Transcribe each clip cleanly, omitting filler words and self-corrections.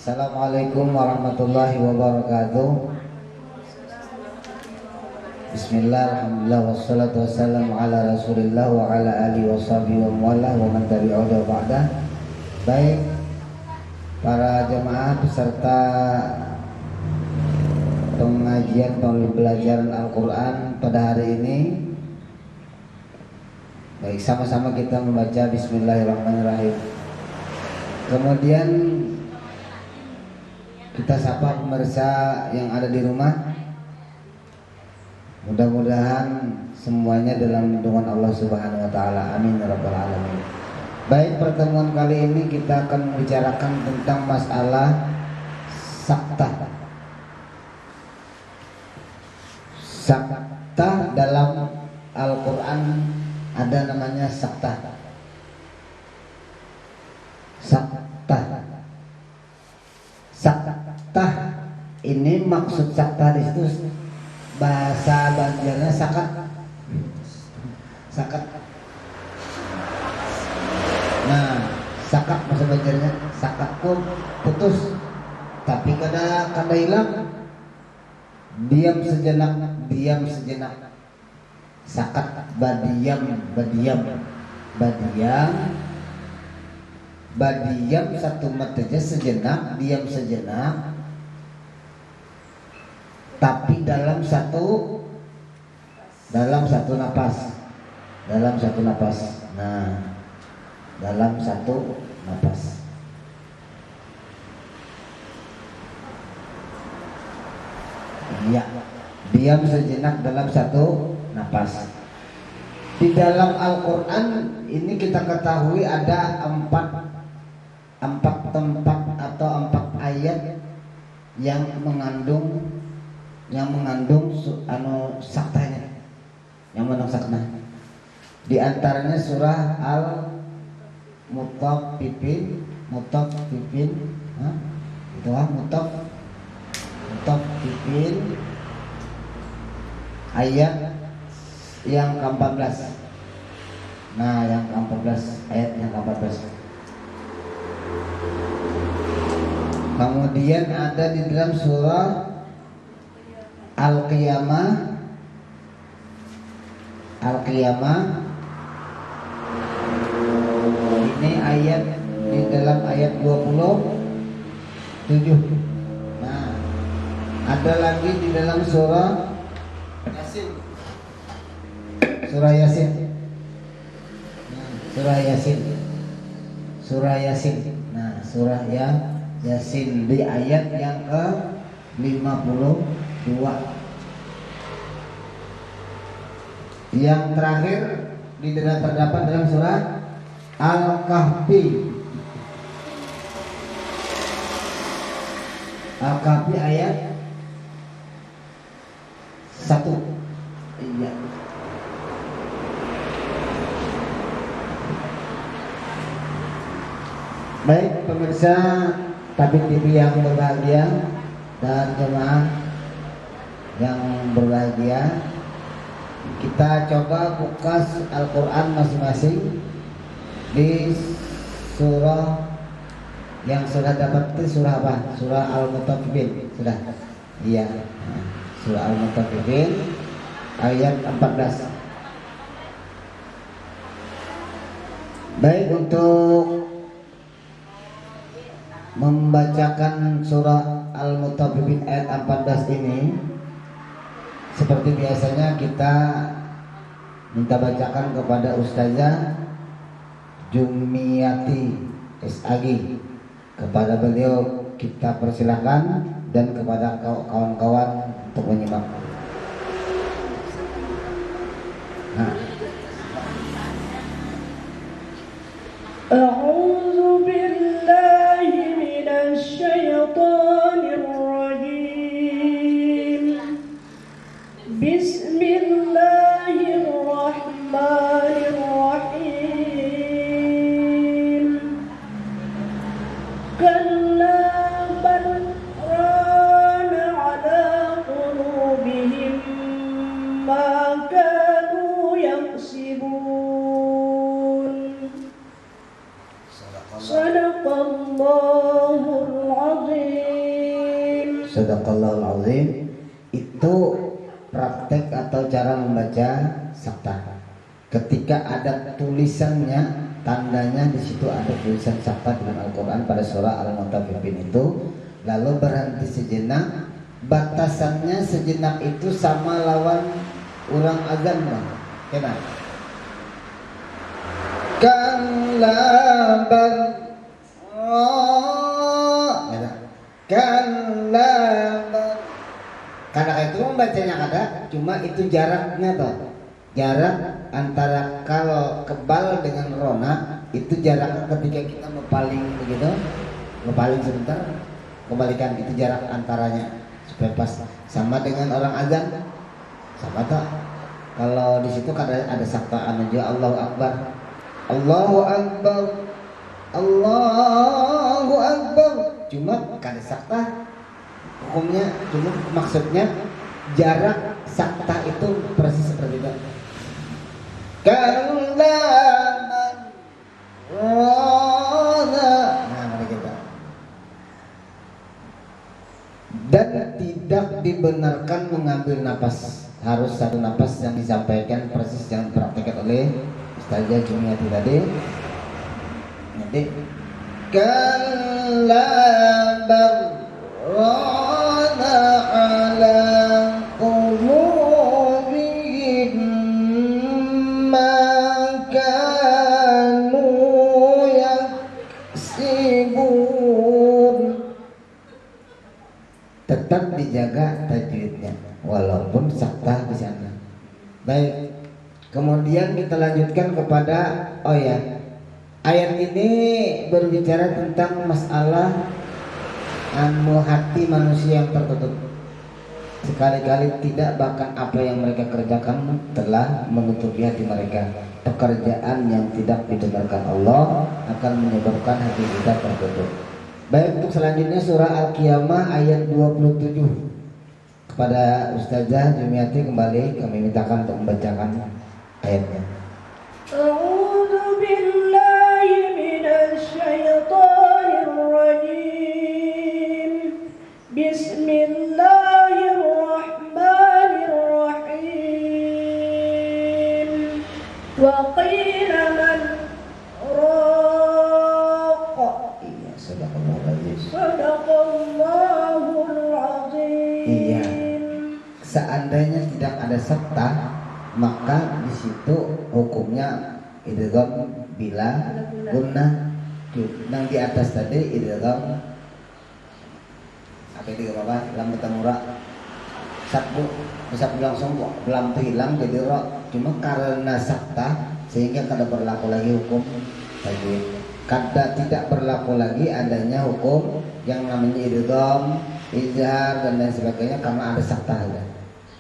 Assalamualaikum warahmatullahi wabarakatuh. Bismillah, alhamdulillah, wassalatu wassalamu ala rasulillah wa ala alihi wa sahbihi wa muwallah wa man tabi'ahu wa ba'dah. Baik, para jemaah peserta pengajian pembelajaran Al-Quran pada hari ini. Baik, sama-sama kita membaca Bismillahirrahmanirrahim. Kemudian kita sapa pemirsa yang ada di rumah. Mudah-mudahan semuanya dalam lindungan Allah Subhanahu wa taala. Amin ya rabbal alamin. Baik, pertemuan kali ini kita akan membicarakan tentang masalah sakta. Sakta dalam Al-Qur'an ada namanya sakta. Sakta. Sakta ini maksud sakta di situ bahasa Banjarnya sakat. Sakat. Nah, sakat bahasa Banjarnya sakat pun putus. Tapi kada hilang. Diam sejenak, diam sejenak. Sakat badiam. Badiam satu mataja sejenak, diam sejenak. Tapi dalam satu napas. Nah, dalam satu napas. Iya, diam sejenak dalam satu napas. Di dalam Al-Quran ini kita ketahui ada empat tempat atau 4 ayat yang mengandung saktanya, yang mengandung sakna. Di antaranya surah Al-Mutaffifin, Mutaffifin ayat yang ke-14. Nah, yang ke-14, ayat yang ke-14. Kemudian ada di dalam surah Al-Qiyamah ini ayat di dalam ayat 27. Nah, ada lagi di dalam surah Yasin. Surah Yasin. Nah, surah Yasin di ayat yang ke-52. Yang terakhir terdapat dalam surah Al-Kahfi. Al-Kahfi ayat 1. Iya. Baik, pemirsa Tabib TV yang berbahagia dan jemaah yang berbahagia, kita coba buka Al-Quran masing-masing di surah yang sudah dapat. Itu surah apa? Surah Al-Mutaffifin. Sudah? Iya. Surah Al-Mutaffifin ayat 14. Baik, untuk membacakan surah Al-Mutaffifin ayat 14 ini, seperti biasanya kita minta bacakan kepada Ustazah Jumiati SAG. Kepada beliau kita persilahkan, dan kepada kawan-kawan untuk menyimak. Nah. A'udzu billahi minasy syaithanir rajim. Bismillahirrahmanirrahim. Kalla bal rana ala qulubihim ma kanu yaksibun. Sadaqallahul azim. Sadaqallahul azim. Itu praktek atau cara membaca sakta. Ketika ada tulisannya, tandanya di situ ada tulisan sakta dengan Al-Quran pada surah Al-Mutaffifin itu, lalu berhenti sejenak. Batasannya sejenak itu sama lawan urang azan bang. Kenapa? Kalla bal kalla bal. Karena itu membacanya kada, cuma itu jaraknya toh. Jarak antara kal kebal dengan rona itu jarak ketika kita berpaling begitu, berpaling sebentar, kembalikan itu jarak antaranya supaya pas sama dengan orang azan, sama tak? Kalau di situ ada sapaan aja Allahu Akbar, Allahu Akbar, Allahu Akbar. Cuma kada sakta hukumnya, cuma maksudnya jarak sakta itu persis seperti itu. Kalla nah mari kita. Dan tidak dibenarkan mengambil napas, harus satu napas yang disampaikan persis yang dipraktikkan oleh Ustazah Jumiati tadi. Nanti kalla barrana ala qulubihim ma kanu yaksibun. Tetap dijaga tajwidnya walaupun sakta di sana. Baik, kemudian kita lanjutkan kepada ayat ini berbicara tentang masalah hati manusia yang tertutup. Sekali-kali tidak, bahkan apa yang mereka kerjakan telah menutupi hati mereka. Pekerjaan yang tidak didengarkan Allah akan menyebabkan hati kita tertutup. Baik, untuk selanjutnya surah Al-Qiyamah ayat 27. Kepada Ustazah Jumiati kembali kami mintakan untuk membacakan ayatnya. A'udzu billahi minasy syaithanir rajim. Bismillahirrahmanirrahim. Wa qila man raq. Iya, sadaqallahul azim. Iya. Seandainya tidak ada sakta, maka di situ hukumnya idgham bila gunnah. Yang di atas tadi idgham apa itu apa? Lam bertemu ra. Sabtu bisa langsung lam itu hilang jadi ra. Cuma karena sakta sehingga kada berlaku lagi hukum tajwid. Kada tidak berlaku lagi adanya hukum yang namanya idgham, izhar dan lain sebagainya karena ada sakta ada.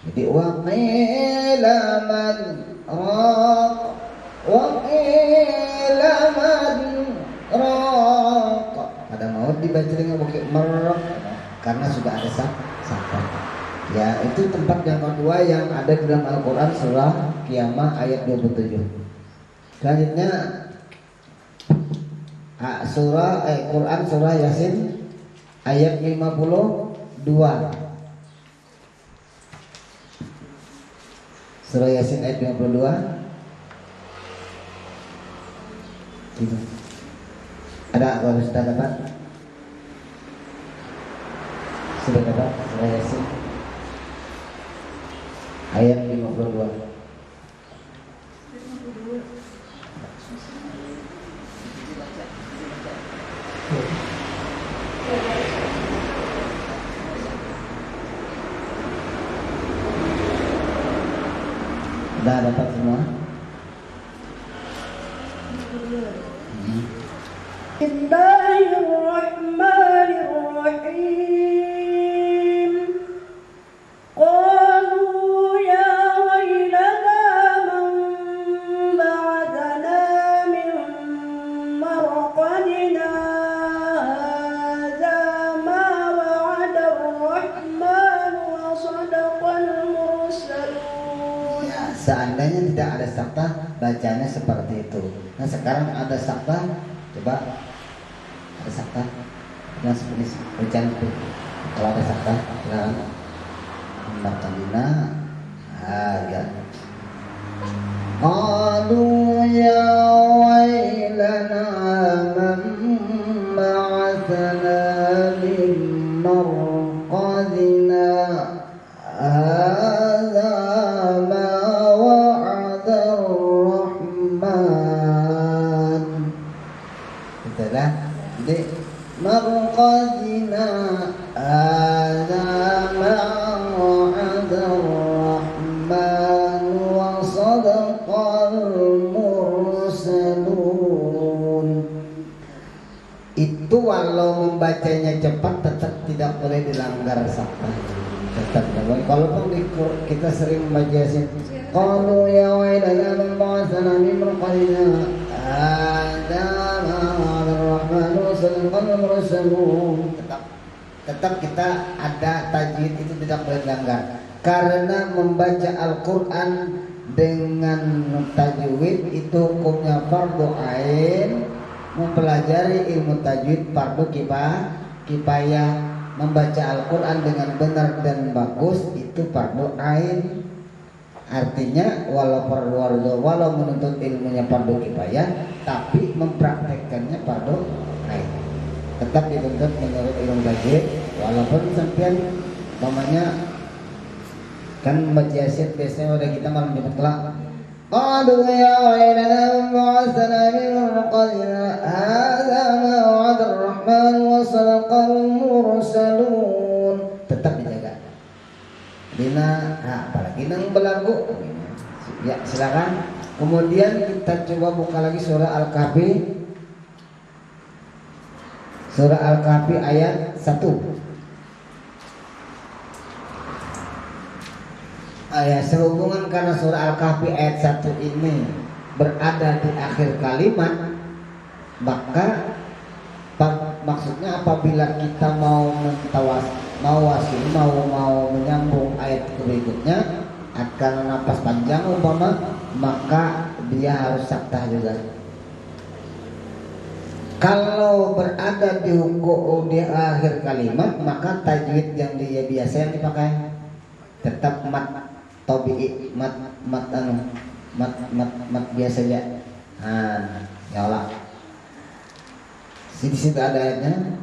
Jadi wa qila man raq wa qila man raq. Pada mau dibaca dengan pakai meraq karena sudah ada sakta. Ya, itu tempat yang kedua yang ada di dalam Al-Qur'an surah Qiyamah ayat 27. Selanjutnya Quran surah Yasin ayat 52. Surah Yasin ayat 52. Gitu. Ada kalau sudah dapat? Sudah dapat surah Yasin ayat 52. Sudah dapat semua? Bismillahirrahmanirrahim. Qalu ya waylana man ba'athana min marqadina hadza ma wa'ada ar-rahman wa sadaqal mursalun. Seandainya tidak ada sakta, bacanya seperti itu. Nah sekarang ada sakta, coba ada sakta. Nah seperti bacaan itu. Kalau ada sakta, silakan. Makadina agak. Qalu ya wailana man ba'athana min marqadina hadza ma wa'ada ar-rahman. Itulah di marqadina hadza ma wa'ada ar-rahman wa sadaqal mursalun. Itu walau membacanya cepat tetap tidak boleh dilanggar sakta. Tetap boleh. Kalaupun kita sering membaca qalu ya wailana man ba'athana min marqadina hadza ma wa'ada ar-rahman wa sadaqal mursalun. Tetap kita ada tajwid itu tidak boleh dilanggar. Karena membaca Al-Quran dengan tajwid itu hukumnya fardu ain, mempelajari ilmu tajwid fardu kifayah, membaca Al-Quran dengan benar dan bagus itu fardu ain. Artinya walau menuntut ilmunya fardu kifayah, tapi mempraktekkannya fardu ain. Tetap dituntut menurut ilmu tajwid, walaupun sampean namanya kan membaca Yasin biasanya udah kita malah menyebut kelak. Qalu ya wailana ba'athana min marqadina hadza ma wa'ada ar-rahman wa sadaqal mursalun. Tetap dijaga. Dina, apalagi nang belagu. Ya, silakan. Kemudian kita coba buka lagi surah Al-Kahfi. Surah Al-Kahfi ayat 1. Sehubungan karena surah Al-Kahfi ayat 1 ini berada di akhir kalimat, maka maksudnya apabila kita mau menyambung ayat berikutnya akan napas panjang umpama, maka dia harus saktah juga. Kalau berada di akhir kalimat, maka tajwid yang dia biasa yang dipakai tetap mat tabi'i, mat biasa ya. Ya Allah. Di situ ada ayatnya.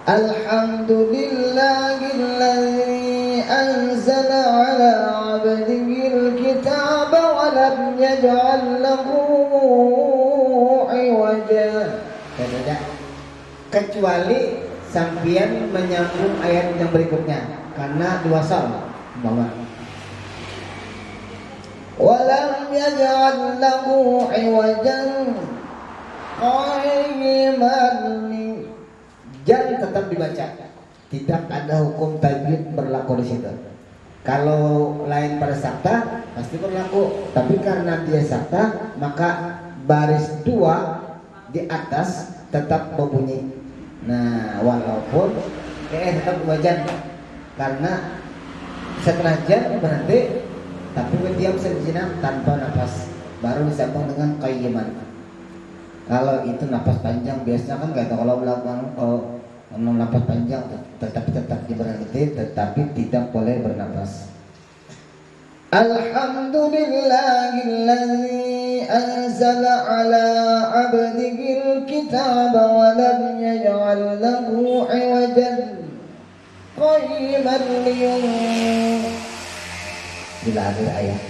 Alhamdulillahilladzi anzala ala 'abdihil kitaba wa lam yaj'al lahu 'iwaja. Tidak. Kecuali sampian menyambung ayat yang berikutnya karena dua soal bahwa walam yaj'al lahu 'iwajan qayyiman. Jangan tetap dibaca. Tidak ada hukum tajwid berlaku di situ. Kalau lain pada sakta pasti berlaku, tapi karena dia sakta maka baris 2 di atas tetap berbunyi. Nah, walaupun tetap wajan karena setelah jan berhenti tapi diam sejenak tanpa nafas baru disambung dengan qayyiman. Kalau itu nafas panjang biasanya kan nggak tahu kalau nafas panjang tetap diberhenti tetapi tidak boleh bernafas. Alhamdulillahilladzi anzala ala 'abdihil kitaba wa lam yaj'al lahu 'iwajan qayyiman bila akhir ayat.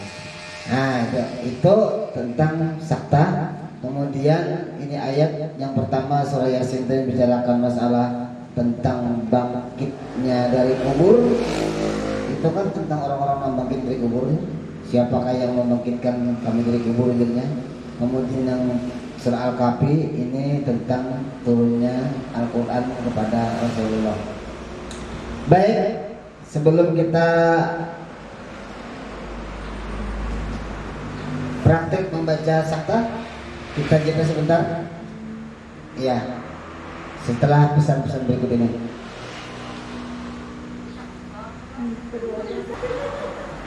Nah itu tentang sakta. Kemudian ini ayat yang pertama surah Yasin tadi bicarakan masalah tentang bangkitnya dari kubur. Itu kan tentang orang-orang yang bangkit dari kubur. Siapakah yang membangkitkan kami dari kubur jadinya. Kemudian yang surah Al-Kahfi ini tentang turunnya Al-Quran kepada Rasulullah. Baik, sebelum kita praktek membaca sakta, kita jeda sebentar. Ya, setelah pesan-pesan berikut ini.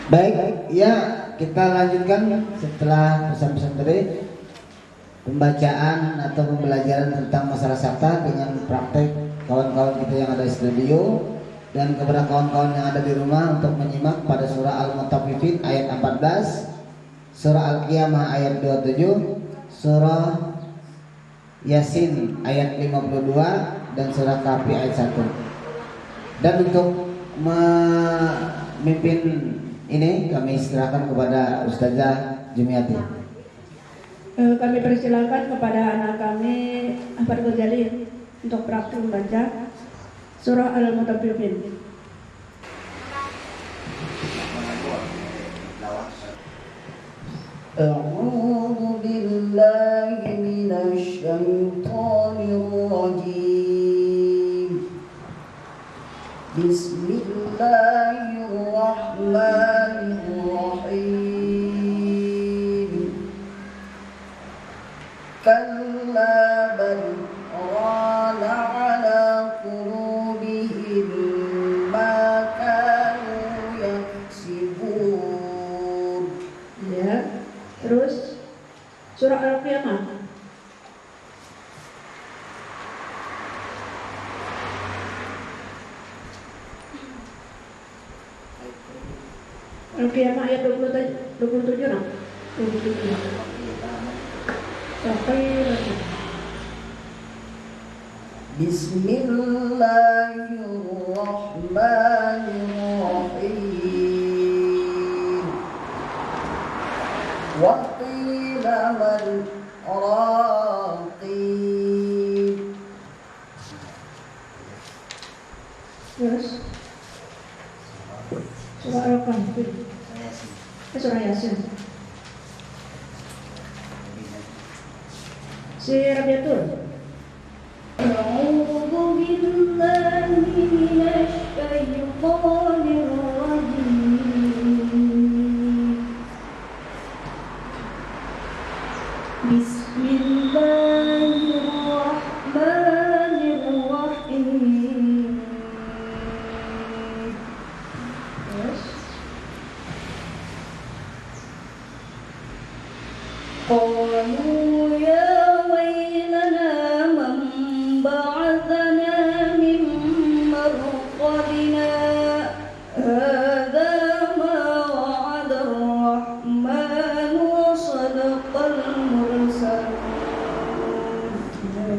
Baik, ya kita lanjutkan setelah pesan-pesan tadi, pembacaan atau pembelajaran tentang masalah sakta dengan praktek kawan-kawan kita yang ada di studio. dan kepada kawan-kawan yang ada di rumah untuk menyimak pada surah Al-Mutaffifin ayat 14, surah Al-Qiyamah ayat 27, surah Yasin ayat 52 dan surah Kahfi ayat 1. Dan untuk memimpin ini kami serahkan kepada Ustazah Jumiati. Kami persilakan kepada anak kami Ahmad Ghazali untuk praktik membaca surah Al-Mutaffifin. أعوذ بالله من الشيطان الرجيم بسم الله الرحمن الرحيم كلا بل ران على قلوبهم ما كانوا يكسبون. Ya. Terus surah Al-Qiyamah. Al-Qiyamah ayat 27 nah. 27. Sampai Bismillahirrahmanirrahim. Wa qila man raqib. terus surah Al-Kahfi. Surah Yasin. Si Rabiatul. أعوذ بالله من الشيطان الرجيم بسم الله الرحمن الرحيم قالوا يا ويلنا من بعثنا من مرقدنا هذا ما وعد الرحمن وصدق المرسلون.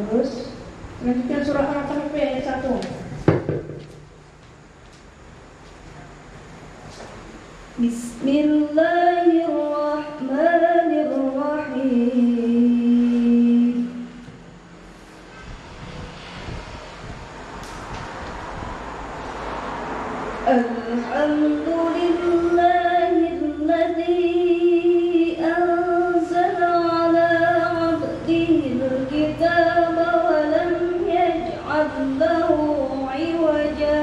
Terus lanjutkan surah Al-Kahfi ayat 1. Bismillahirrahmanirrahim. Alhamdulillahilladzi anzala ala 'abdihil kitaba wa lam yaj'al lahu 'iwaja.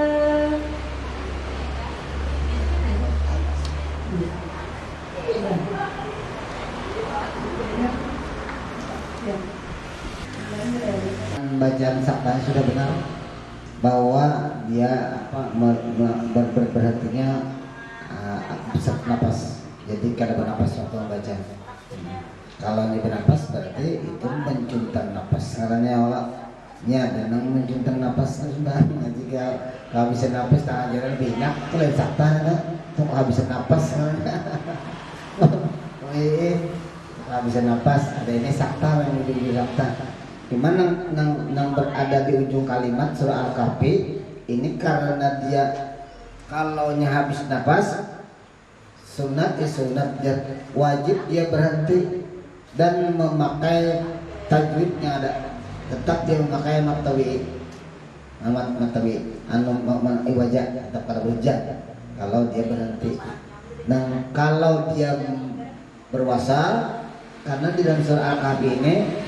Bacaan sabda sudah benar bahwa dia berartinya besar napas, jadi kada bernapas waktu membaca. Kalau ini bernapas berarti itu mencuntan napas karena awalnya dan mencuntan napas sudah. Jika kehabisan napas tak ajaran banyak itu lain sabda kan untuk kehabisan napas kehabisan napas ada ini sakta yang menjadi sakta. Dimana yang berada di ujung kalimat surah Al-Kahfi ini karena dia kalaunya habis nafas sunat wajib dia berhenti dan memakai tajwidnya ada, tetap dia memakai matawi wajah atau karwajah kalau dia berhenti. Nah kalau dia berwasal karena di dalam surah Al-Kahfi ini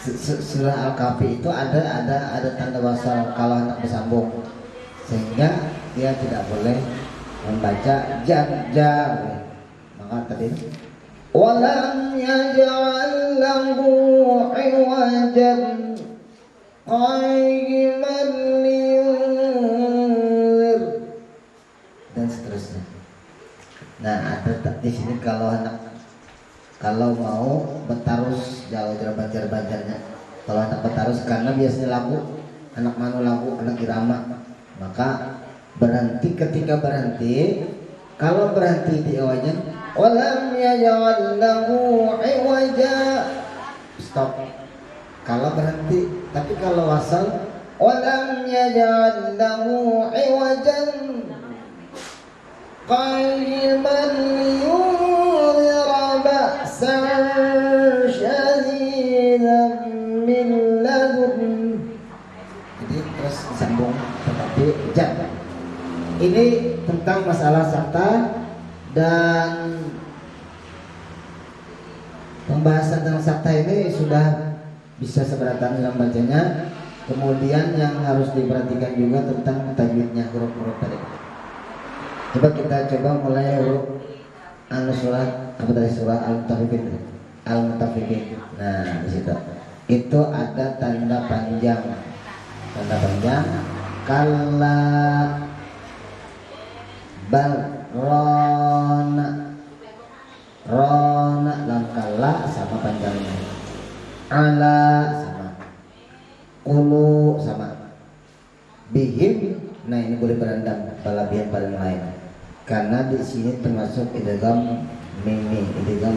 surah Al-Kahfi itu ada tanda wasal kalau anak bersambung, sehingga dia tidak boleh membaca jar. Maka tadi walam yaj'al lahu 'iwajan qayyiman liyunzir dan seterusnya. Nah ada di sini kalau mau bertarus jauh bajar-bajarnya. Kalau anak bertarus karena biasanya lagu anak manu lagu, anak irama. Maka berhenti, ketika berhenti, kalau berhenti di iwajan, walam yaj'al lahu iwaja, stop. Kalau berhenti, tapi kalau wasal, walam yaj'al lahu iwajan qayyiman liyunzira ba'san syadidan min ladun. Jadi terus disambung tetapi jangan. Ini tentang masalah sakta, dan pembahasan tentang sakta ini sudah bisa seberatan dalam bacanya. Kemudian yang harus diperhatikan juga tentang tajwidnya, huruf-huruf tadi. Coba kita mulai huruf surat apa tadi, surah Al-Mutaffifin. Al-Mutaffifin. Nah, di situ itu ada tanda panjang. Tanda panjang kalla bal rona lam kalla sama panjangnya, ala sama, ulu sama, bihim. Nah ini boleh berendam palabian pada yang lain karena di sini termasuk idgham mimi, idgham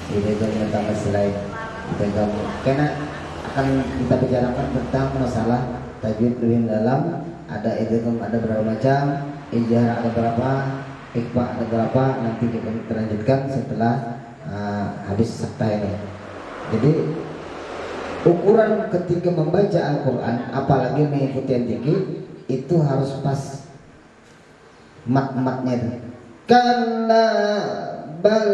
yang tambah selain idgham, karena akan kita bicarakan tentang masalah tajwid lebih dalam. Ada idgham ada berapa macam, ijazah ada berapa, ikhfa ada berapa, nanti kita lanjutkan setelah habis sakta ini. Jadi ukuran ketika membaca Al-Quran, apalagi mengikuti yang tinggi, itu harus pas mat-matnya itu. Kalla bal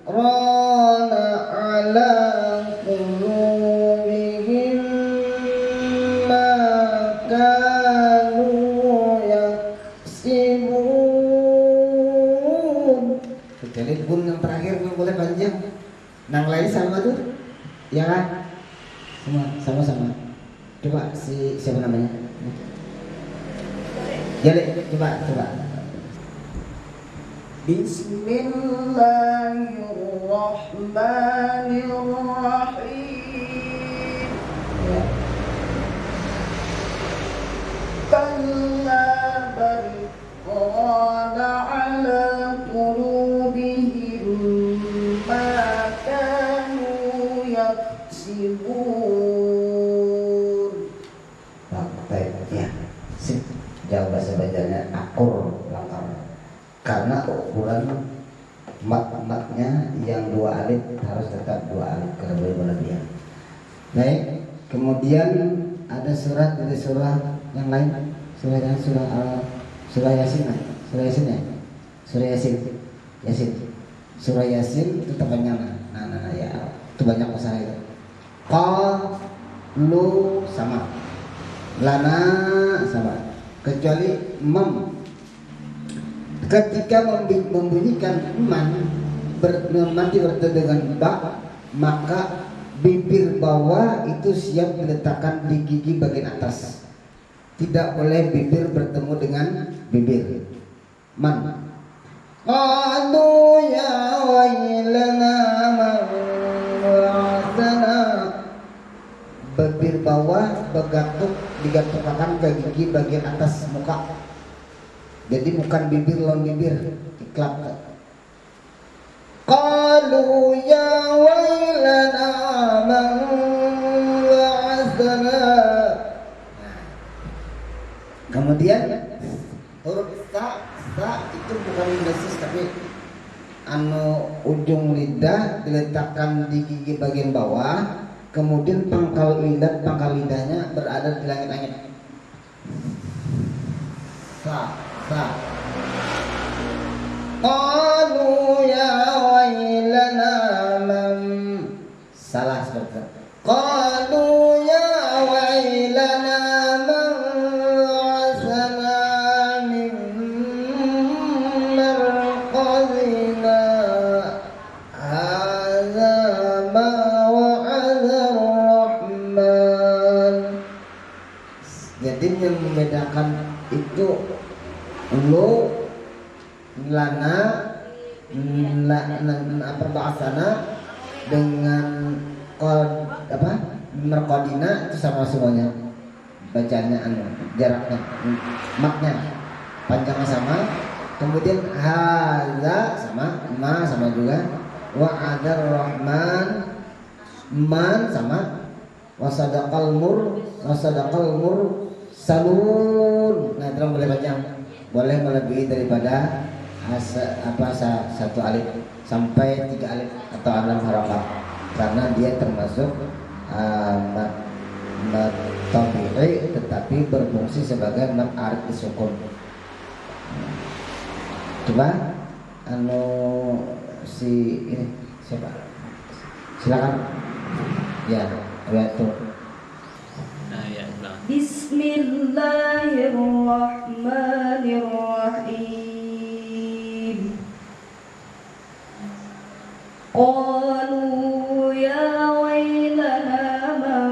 rana ala qulubihim ma kanu yaksibun. Kecuali pun yang terakhir yang boleh panjang, nang lain sama tuh, ya kan? Sama. Coba siapa namanya? Jadi coba. Bismillahirrahmanirrahim. Ya. Kalla bal qala ala qulubihim ma kanu yaksibun. Ya, jauh bahasa bacanya akur langkar. Karena ukuran mat-matnya yang dua alif harus tetap dua alif karena boleh berlebihan. Baik, kemudian ada surat dari surah yang lain, surah Yasin itu tepatnya ya itu banyak masalah itu. Qalu sama, lana sama, kecuali ketika membunyikan mati bertemu dengan ba, maka bibir bawah itu siap diletakkan di gigi bagian atas. Tidak boleh bibir bertemu dengan bibir. Man. Qalu ya wailana man wa'adana. Bibir bawah digantungkan ke gigi bagian atas muka. Jadi bukan bibir lawan bibir, iklap. Qalu ya wailana man wa'adana. Kemudian huruf sa itu bukan indesis tapi ujung lidah diletakkan di gigi bagian bawah, kemudian pangkal lidahnya berada di langit-langit. Sa. Qalu ya wailana man, salah seperti itu. Qalu ya wailana man asana min marqadina hadza ma wa'ada ar-rahman. Jadi yang membedakan itu lo lana bahasana dengan merkodina itu sama semuanya. Bacanya jaraknya, maknya panjangnya sama. Kemudian hadza sama, ma sama juga. Wa'adar rahman, man sama. Wasadaqal salun. Nah, terus boleh panjang, boleh melebihi daripada satu alif sampai 3 alif atau 6 harakat, karena dia termasuk mad tabi'i tetapi berfungsi sebagai mad arid disukun. Coba si ini siapa? Silakan. Ya, itu. Bismillahirrahmanirrahim. Qalu ya wailana man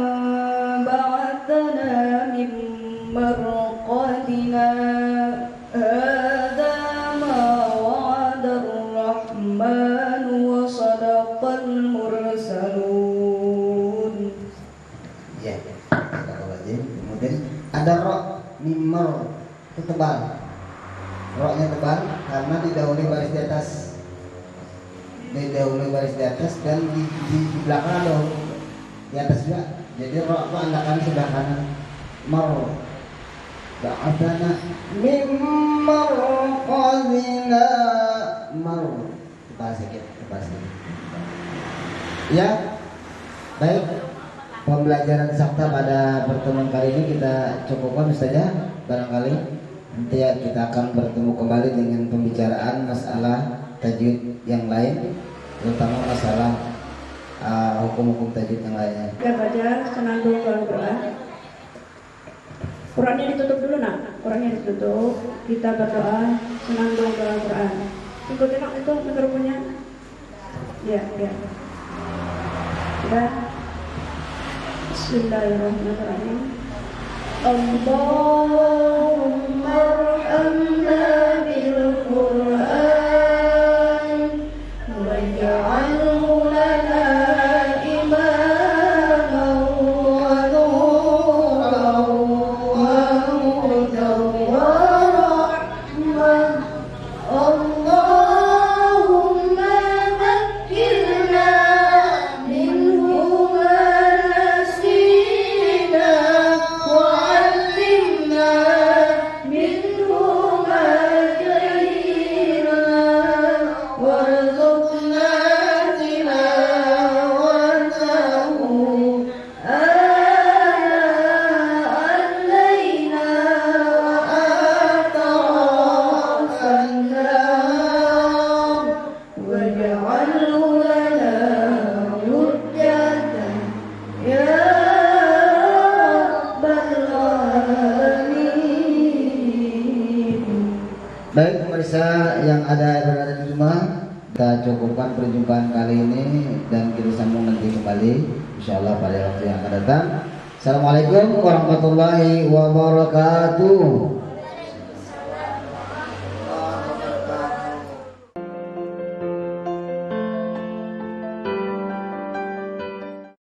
ba'athana min marqadina hadza ma wa'ada ar-rahman wa sadaqal mursalun. Ya, kemudian ada ro mimar itu tebal, ro-nya tebal karena didahului baris di atas, dan di belakang ada di atas juga. Jadi ro itu andakan sebelah kanan. Mar ba'athana mimar qadina mar tebal sedikit. Ya, baik. Pembelajaran sakta pada pertemuan kali ini kita cukupkan saja. Barangkali nanti ya kita akan bertemu kembali dengan pembicaraan masalah tajwid yang lain, terutama masalah hukum-hukum tajwid yang lainnya. Ya baca senandung Al-Quran. Qurannya ditutup dulu nak. Qurannya ditutup. Kita berdoa senandung Al-Quran. Ikutin nak itu mikrofonnya. Ya. Sudah. Bismillahirrahmanirrahim. Allahumma arhamna bil Qur'an waj'alhu lana imaman wa nuran wa hudan wa rahmah. Allahumma dhakkirna minhu ma nasina wa 'allimna minhu ma jahilna warzuqna tilawatahu al-laila wa atrafan nahar waj'alhu lana hujjatan ya rabbal alamin. Baik pemirsa yang berada di rumah, kita cukupkan perjumpaan kali ini dan kita sambung nanti kembali insyaallah pada waktu yang akan datang. Assalamualaikum warahmatullahi wabarakatuh.